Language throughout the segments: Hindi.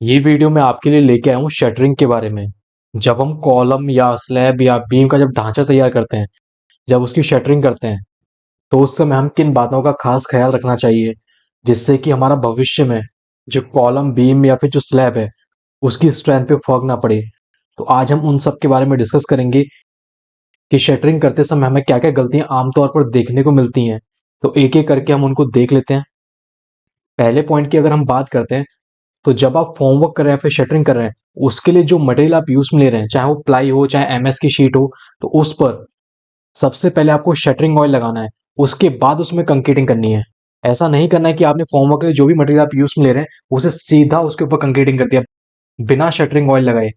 ये वीडियो मैं आपके लिए लेके आया हूँ शटरिंग के बारे में। जब हम कॉलम या स्लैब या बीम का जब ढांचा तैयार करते हैं, जब उसकी शटरिंग करते हैं, तो उस समय हम किन बातों का खास ख्याल रखना चाहिए जिससे कि हमारा भविष्य में जो कॉलम बीम या फिर जो स्लैब है उसकी स्ट्रेंथ पे फर्क ना पड़े। तो आज हम उन सब के बारे में डिस्कस करेंगे कि शटरिंग करते समय हमें क्या क्या गलतियां आमतौर पर देखने को मिलती हैं। तो एक एक करके हम उनको देख लेते हैं। पहले पॉइंट की अगर हम बात करते हैं, तो जब आप फॉर्मवर्क कर रहे हैं फिर शटरिंग कर रहे हैं, उसके लिए जो मटेरियल आप यूज में ले रहे हैं, चाहे वो प्लाई हो चाहे एमएस की शीट हो, तो उस पर सबसे पहले आपको शटरिंग ऑयल लगाना है। उसके बाद उसमें कंक्रीटिंग करनी है। ऐसा नहीं करना है कि आपने फॉर्मवर्क के लिए जो भी मटेरियल आप यूज में ले रहे हैं उसे सीधा उसके ऊपर कंक्रीटिंग कर दिया बिना शटरिंग ऑयल लगाए।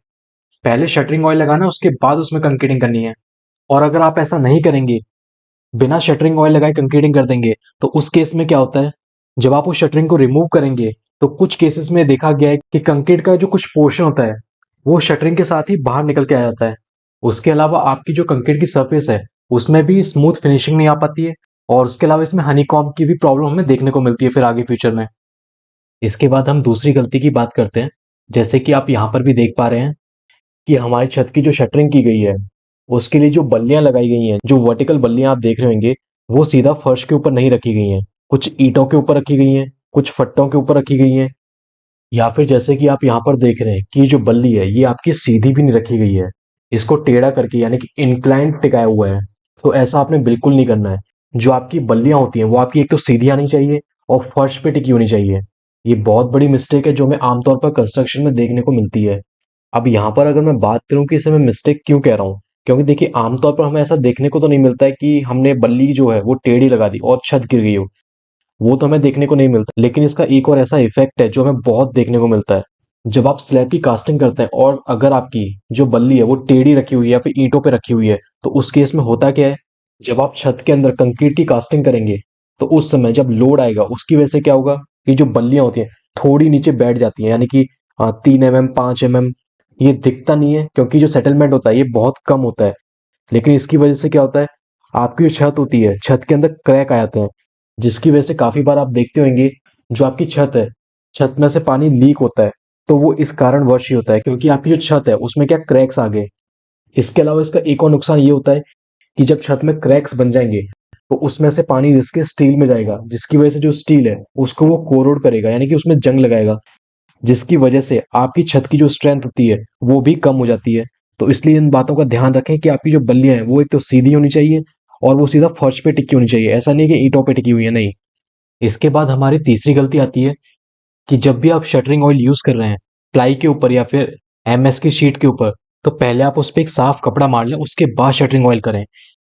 पहले शटरिंग ऑयल लगाना है, उसके बाद उसमें कंक्रीटिंग करनी है। और अगर आप ऐसा नहीं करेंगे, बिना शटरिंग ऑयल लगाए कंक्रीटिंग कर देंगे, तो उस केस में क्या होता है, जब आप उस शटरिंग को रिमूव करेंगे तो कुछ केसेस में देखा गया है कि कंक्रीट का जो कुछ पोर्शन होता है वो शटरिंग के साथ ही बाहर निकल के आ जाता है। उसके अलावा आपकी जो कंक्रीट की सरफेस है उसमें भी स्मूथ फिनिशिंग नहीं आ पाती है। और उसके अलावा इसमें हनीकॉम्ब की भी प्रॉब्लम हमें देखने को मिलती है फिर आगे फ्यूचर में। इसके बाद हम दूसरी गलती की बात करते हैं। जैसे कि आप यहाँ पर भी देख पा रहे हैं कि हमारी छत की जो शटरिंग की गई है उसके लिए जो बल्लियां लगाई गई हैं, जो वर्टिकल बल्लियां आप देख रहे होंगे, वो सीधा फर्श के ऊपर नहीं रखी गई हैं। कुछ ईंटों के ऊपर रखी गई हैं, कुछ फट्टों के ऊपर रखी गई हैं, या फिर जैसे कि आप यहाँ पर देख रहे हैं कि जो बल्ली है ये आपकी सीधी भी नहीं रखी गई है, इसको टेढ़ा करके यानी कि इंक्लाइन टिकाया हुआ है। तो ऐसा आपने बिल्कुल नहीं करना है। जो आपकी बल्लियां होती हैं वो आपकी एक तो सीधी आनी चाहिए और फर्श पे टिकी होनी चाहिए। ये बहुत बड़ी मिस्टेक है जो हमें आमतौर पर कंस्ट्रक्शन में देखने को मिलती है। अब यहाँ पर अगर मैं बात करूँ कि इसे मैं मिस्टेक क्यों कह रहा हूँ, क्योंकि देखिए आमतौर पर हमें ऐसा देखने को तो नहीं मिलता है कि हमने बल्ली जो है वो टेढ़ी लगा दी और छत गिर गई हो। वो तो हमें देखने को नहीं मिलता, लेकिन इसका एक और ऐसा इफेक्ट है जो हमें बहुत देखने को मिलता है। जब आप स्लैब की कास्टिंग करते हैं और अगर आपकी जो बल्ली है वो टेढ़ी रखी हुई है या फिर ईंटों पे रखी हुई है, तो उस केस में होता क्या है, जब आप छत के अंदर कंक्रीट की कास्टिंग करेंगे तो उस समय जब लोड आएगा उसकी वजह से क्या होगा, कि जो बल्लियां होती हैं थोड़ी नीचे बैठ जाती हैं, यानी कि 3 mm 5 mm। ये दिखता नहीं है क्योंकि जो सेटलमेंट होता है ये बहुत कम होता है, लेकिन इसकी वजह से क्या होता है, आपकी जो छत होती है छत के अंदर क्रैक आ जाते हैं, जिसकी वजह से काफी बार आप देखते होंगे जो आपकी छत है, छत में से पानी लीक होता है। तो वो इस कारणवश ही होता है क्योंकि आपकी जो छत है उसमें क्या क्रैक्स आ गए। इसके अलावा इसका एक और नुकसान ये होता है कि जब छत में क्रैक्स बन जाएंगे तो उसमें से पानी रिस के स्टील में जाएगा, जिसकी वजह से जो स्टील है उसको वो कोरोड करेगा, यानी कि उसमें जंग लगाएगा, जिसकी वजह से आपकी छत की जो स्ट्रेंथ होती है वो भी कम हो जाती है। तो इसलिए इन बातों का ध्यान रखें कि आपकी जो बल्लियां हैं वो एक तो सीधी होनी चाहिए और वो सीधा फर्श पे टिकी होनी चाहिए, ऐसा नहीं कि ईंटों पे टिकी हुई है, नहीं। इसके बाद हमारी तीसरी गलती आती है कि जब भी आप शटरिंग ऑयल यूज कर रहे हैं प्लाई के ऊपर या फिर एमएस की शीट के ऊपर, तो पहले आप उस पर एक साफ कपड़ा मार लें, उसके बाद शटरिंग ऑयल करें।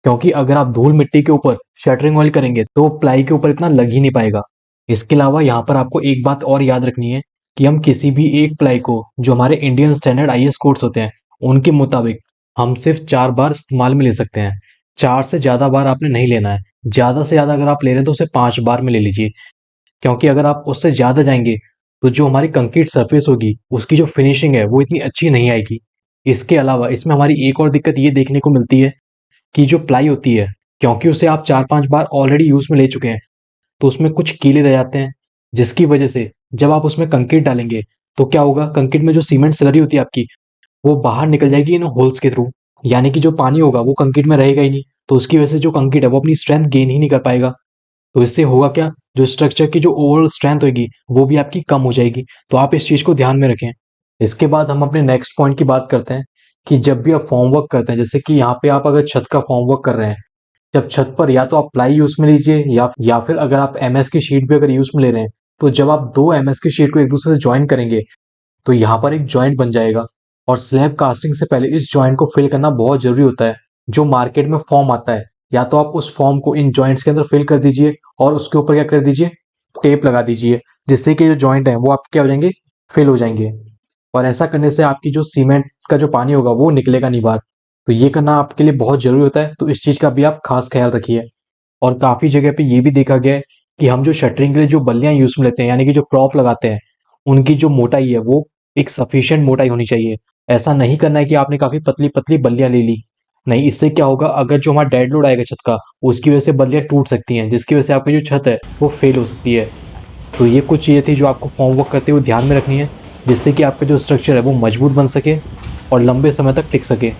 क्योंकि अगर आप धूल मिट्टी के ऊपर शटरिंग ऑयल करेंगे तो वो प्लाई के ऊपर इतना लग ही नहीं पाएगा। इसके अलावा यहाँ पर आपको एक बात और याद रखनी है कि हम किसी भी एक प्लाई को, जो हमारे इंडियन स्टैंडर्ड आईएस कोड्स होते हैं उनके मुताबिक, हम सिर्फ 4 बार इस्तेमाल में ले सकते हैं। 4 से ज्यादा बार आपने नहीं लेना है। ज्यादा से ज्यादा अगर आप ले रहे हैं तो उसे 5 बार में ले लीजिए। क्योंकि अगर आप उससे ज्यादा जाएंगे तो जो हमारी कंक्रीट सरफेस होगी उसकी जो फिनिशिंग है वो इतनी अच्छी नहीं आएगी। इसके अलावा इसमें हमारी एक और दिक्कत ये देखने को मिलती है कि जो प्लाई होती है, क्योंकि उसे आप 4-5 बार ऑलरेडी यूज में ले चुके हैं, तो उसमें कुछ कीले रह जाते हैं, जिसकी वजह से जब आप उसमें कंक्रीट डालेंगे तो क्या होगा, कंक्रीट में जो सीमेंट स्लरी होती है आपकी, वो बाहर निकल जाएगी इन होल्स के थ्रू। यानी कि जो पानी होगा वो कंक्रीट में रहेगा ही नहीं, तो उसकी वजह से जो कंक्रीट है वो अपनी स्ट्रेंथ गेन ही नहीं कर पाएगा। तो इससे होगा क्या, जो स्ट्रक्चर की जो ओवरऑल स्ट्रेंथ होगी वो भी आपकी कम हो जाएगी। तो आप इस चीज को ध्यान में रखें। इसके बाद हम अपने नेक्स्ट पॉइंट की बात करते हैं कि जब भी आप फॉर्म वर्क करते हैं, जैसे कि यहाँ पे आप अगर छत का फॉर्म वर्क कर रहे हैं, जब छत पर या तो आप प्लाई यूज में लीजिए या फिर अगर आप एमएस की शीट भी अगर यूज में ले रहे हैं, तो जब आप दो एमएस की शीट को एक दूसरे से ज्वाइन करेंगे तो यहाँ पर एक जॉइंट बन जाएगा। और स्लैब कास्टिंग से पहले इस जॉइंट को फिल करना बहुत जरूरी होता है। जो मार्केट में फॉर्म आता है, या तो आप उस फॉर्म को इन जॉइंट्स के अंदर फिल कर दीजिए और उसके ऊपर क्या कर दीजिए, टेप लगा दीजिए, जिससे कि जो जॉइंट है वो आपके क्या हो जाएंगे, फिल हो जाएंगे। और ऐसा करने से आपकी जो सीमेंट का जो पानी होगा वो निकलेगा नहीं बाहर। तो ये करना आपके लिए बहुत जरूरी होता है, तो इस चीज का भी आप खास ख्याल रखिए। और काफी जगह पे ये भी देखा गया है कि हम जो शटरिंग के लिए जो बल्लियां यूज में लेते हैं, यानी कि जो प्रॉप लगाते हैं, उनकी जो मोटाई है वो एक सफिशिएंट मोटाई होनी चाहिए। ऐसा नहीं करना है कि आपने काफी पतली पतली बल्लियां ले ली। नहीं, इससे क्या होगा, अगर जो हमारा डेड लोड आएगा छत का, उसकी वजह से बल्लियां टूट सकती हैं, जिसकी वजह से आपकी जो छत है वो फेल हो सकती है। तो ये कुछ चीजें थी जो आपको फॉर्म वर्क करते हुए ध्यान में रखनी है। जिससे कि आपका जो स्ट्रक्चर है वो मजबूत बन सके और लंबे समय तक टिक सके।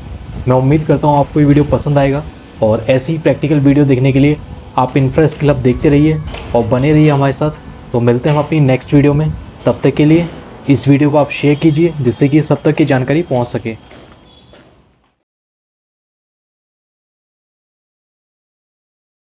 मैं उम्मीद करता हूँ आपको ये वीडियो पसंद आएगा और ऐसी ही प्रैक्टिकल वीडियो देखने के लिए आप इन्फ्रा स्किल हब देखते रहिए और बने रहिए हमारे साथ। तो मिलते हैं हम अपनी नेक्स्ट वीडियो में। तब तक के लिए इस वीडियो को आप शेयर कीजिए जिससे कि सब तक की जानकारी पहुँच सके।